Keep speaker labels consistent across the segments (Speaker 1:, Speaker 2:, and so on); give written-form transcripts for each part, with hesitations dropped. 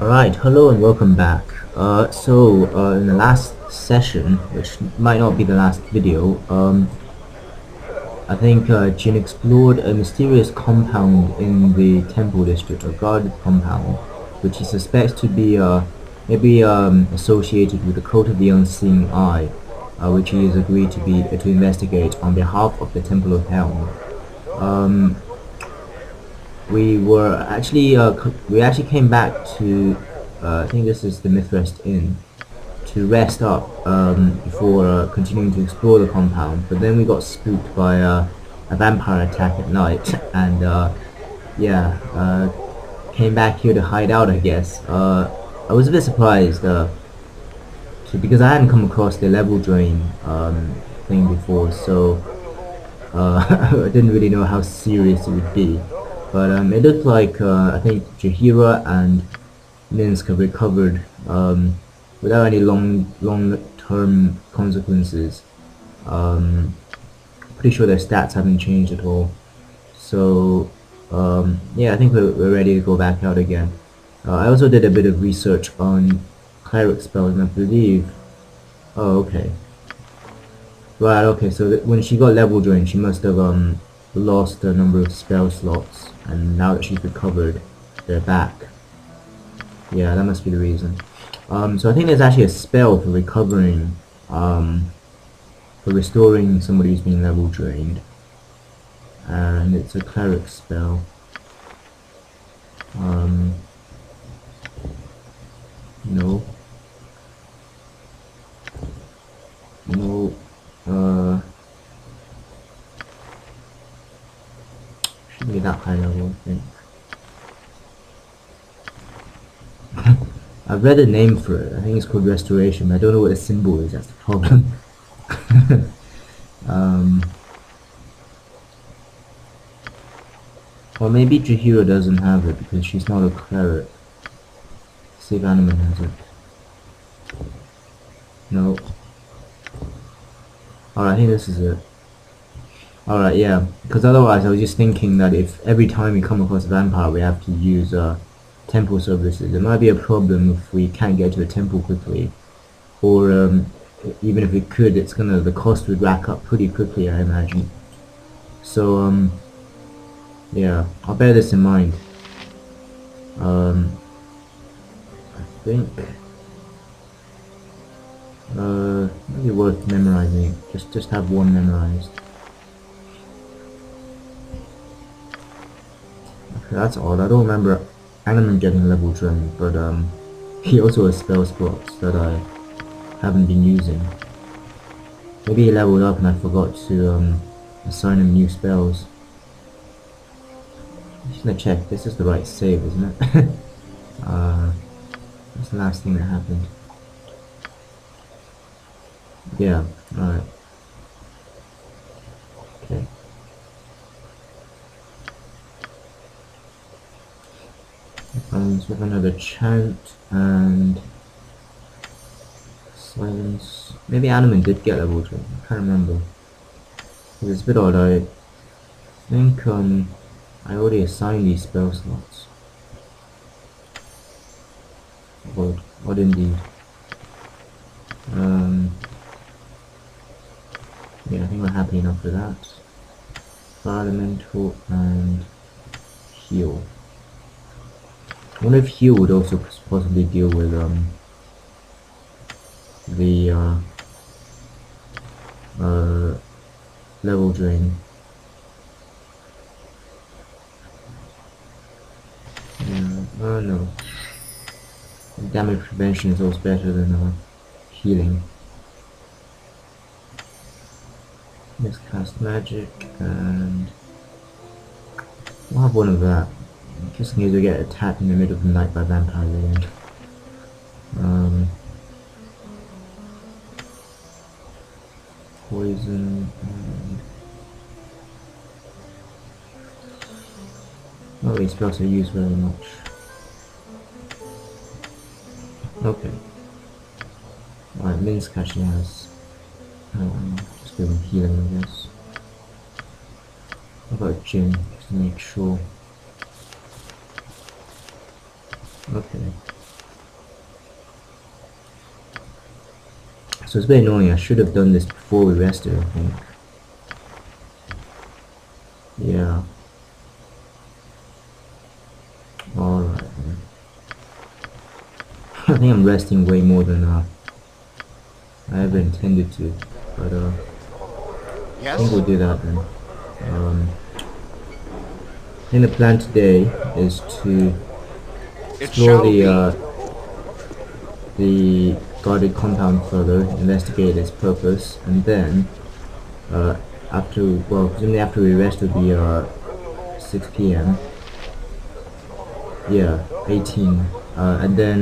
Speaker 1: Alright, hello and welcome back. In the last session, which might not be the last video, I think Jin explored a mysterious compound in the temple district, a guarded compound, which he suspects to be maybe associated with the cult of the unseen eye, which he has agreed to investigate on behalf of the Temple of Helm. We actually came back to I think this is the Mythrest Inn to rest up before continuing to explore the compound, but then we got spooked by a vampire attack at night and yeah came back here to hide out, I guess. I was a bit surprised because I hadn't come across the level drain thing before, so I didn't really know how serious it would be. But it looked like I think Jahira and Minsk have recovered without any long-term consequences. Pretty sure their stats haven't changed at all. So yeah, I think we're ready to go back out again. I also did a bit of research on cleric spells, and I believe. Oh, okay. Right. Okay. So when she got level drained, she must have lost a number of spell slots, and now that she's recovered, they're back. Yeah, that must be the reason. So I think there's actually a spell for recovering, for restoring somebody who's been level drained, and it's a cleric spell. No. No. Shouldn't be that high level, I think. I've read a name for it. I think it's called Restoration, but I don't know what the symbol is. That's the problem. Or maybe Jahira doesn't have it because she's not a cleric. See if Imoen has it. No. Alright, I think this is it. Alright, yeah. Because otherwise I was just thinking that if every time we come across a vampire we have to use temple services, it might be a problem if we can't get to a temple quickly. Or even if we could, the cost would rack up pretty quickly, I imagine. So yeah, I'll bear this in mind. I think maybe worth memorizing it. Just have one memorized. Okay, that's odd. I don't remember Imoen getting level drained, but he also has spell spots that I haven't been using. Maybe he leveled up and I forgot to assign him new spells. I'm just gonna check. This is the right save, isn't it? That's the last thing that happened. Yeah, alright. Okay. So we have another chant and silence. Maybe Imoen did get level 2. I can't remember. It's a bit odd. I think I already assigned these spell slots. Odd indeed. Yeah, I think we're happy enough with that. Fire elemental and heal. I wonder if heal would also possibly deal with the level drain. Yeah, no. Damage prevention is always better than healing. Let's cast magic and we'll have one of that. Just in case we get attacked in the middle of the night by vampires again. Poison and not really spells I use very much. Okay. Alright, Minsk actually has just give him healing, I guess. How about Jin, just to make sure. Okay. So it's a bit annoying. I should have done this before we rested, I think. Yeah. Alright then. I think I'm resting way more than I ever intended to. But I think we'll do that then. I think the plan today is to explore the guarded compound further, investigate its purpose, and then presumably after we rest will be 6 p.m. Yeah, 18. And then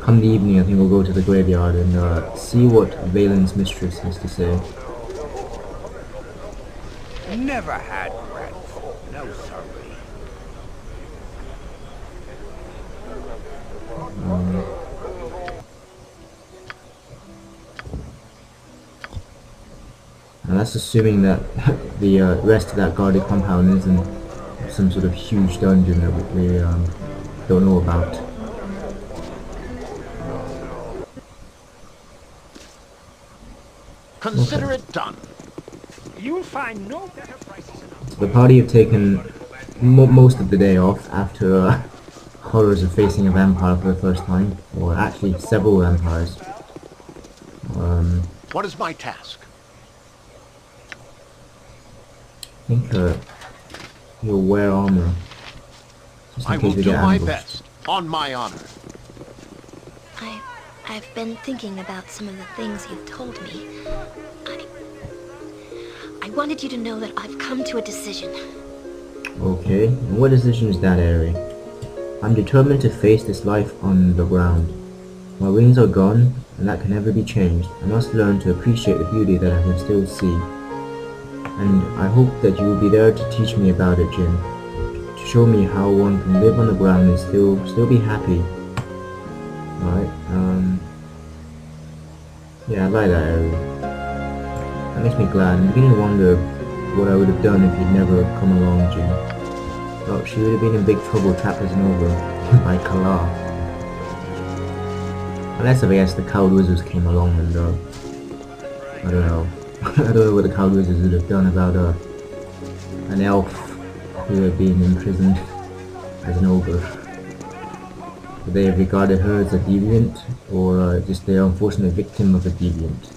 Speaker 1: come the evening, I think we'll go to the graveyard and see what Valen's mistress has to say.
Speaker 2: Never had bread. No, sorry.
Speaker 1: And that's assuming that the rest of that guarded compound isn't some sort of huge dungeon that we don't know about.
Speaker 2: Consider it done. You'll find no better prices.
Speaker 1: So the party have taken most of the day off after horrors of facing a vampire for the first time, or actually several vampires.
Speaker 2: What is my task?
Speaker 1: I think you'll wear armor.
Speaker 2: I will do my best, on my honor.
Speaker 3: I've been thinking about some of the things you've told me. I wanted you to know that I've come to a decision.
Speaker 1: Okay, and what decision is that, Aerie? I'm determined to face this life on the ground. My wings are gone, and that can never be changed. I must learn to appreciate the beauty that I can still see. And I hope that you will be there to teach me about it, Jin. To show me how one can live on the ground and still be happy. Alright, yeah, I like that, Aerie. That makes me glad. I'm beginning to wonder what I would have done if you'd never come along, Jin. Well, she would have been in big trouble trapped as an ogre by Kala. Unless, I guess, the coward wizards came along and, I don't know. I don't know what the coward wizards would have done about, an elf who had been imprisoned as an ogre. Would they have regarded her as a deviant, or just the unfortunate victim of a deviant?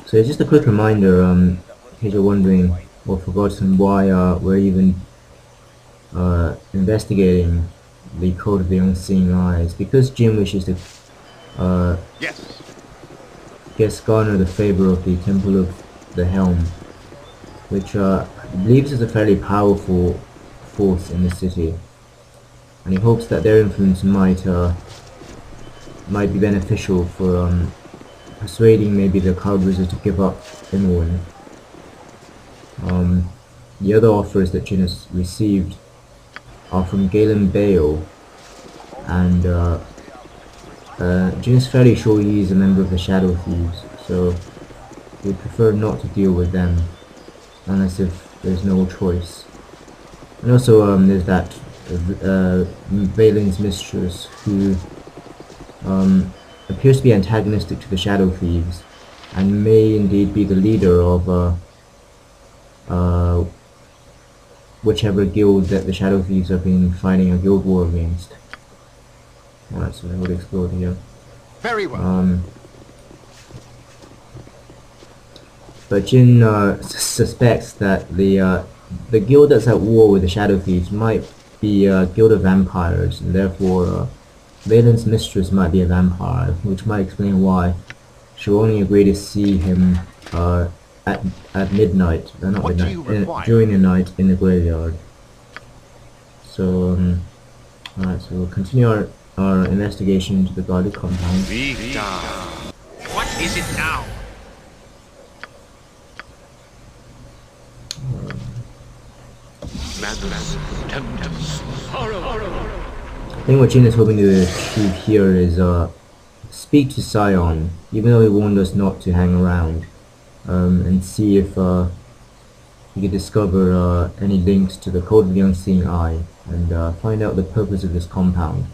Speaker 1: So it's just a quick reminder, in case you're wondering or forgotten why we're even investigating the Code of the Unseeing Eyes. Because Jin wishes to garner the favor of the Temple of the Helm, which he believes is a fairly powerful force in the city, and he hopes that their influence might be beneficial for persuading maybe the coward wizard to give up Imoen. The other offers that Jin has received are from Galen Bale, and Jin is fairly sure he is a member of the Shadow Thieves, so he would prefer not to deal with them unless if there's no choice. And also there's that Valen's mistress, who appears to be antagonistic to the Shadow Thieves and may indeed be the leader of whichever guild that the Shadow Thieves have been fighting a guild war against. Alright, so I would explore here.
Speaker 2: Very well.
Speaker 1: But Jin suspects that the guild that's at war with the Shadow Thieves might be a guild of vampires, and therefore Valen's mistress might be a vampire, which might explain why she'll only agree to see him at midnight, not midnight, during the night in the graveyard. So, alright, so we'll continue our investigation into the guarded compound.
Speaker 2: What is it now? Madness, tempest, horror.
Speaker 1: I think what Jin is hoping to achieve here is speak to Sion, even though he warned us not to hang around, and see if we could discover any links to the Code of the Unseen Eye, and find out the purpose of this compound,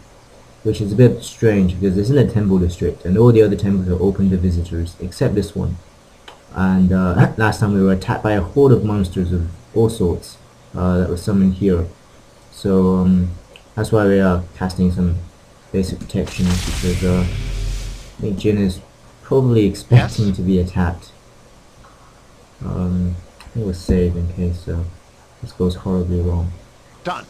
Speaker 1: which is a bit strange because this isn't a temple district, and all the other temples are open to visitors, except this one. And last time we were attacked by a horde of monsters of all sorts that was summoned here. So that's why we are casting some basic protections, because I think Jin is probably expecting to be attacked. I think we'll save in case this goes horribly wrong.
Speaker 2: Done.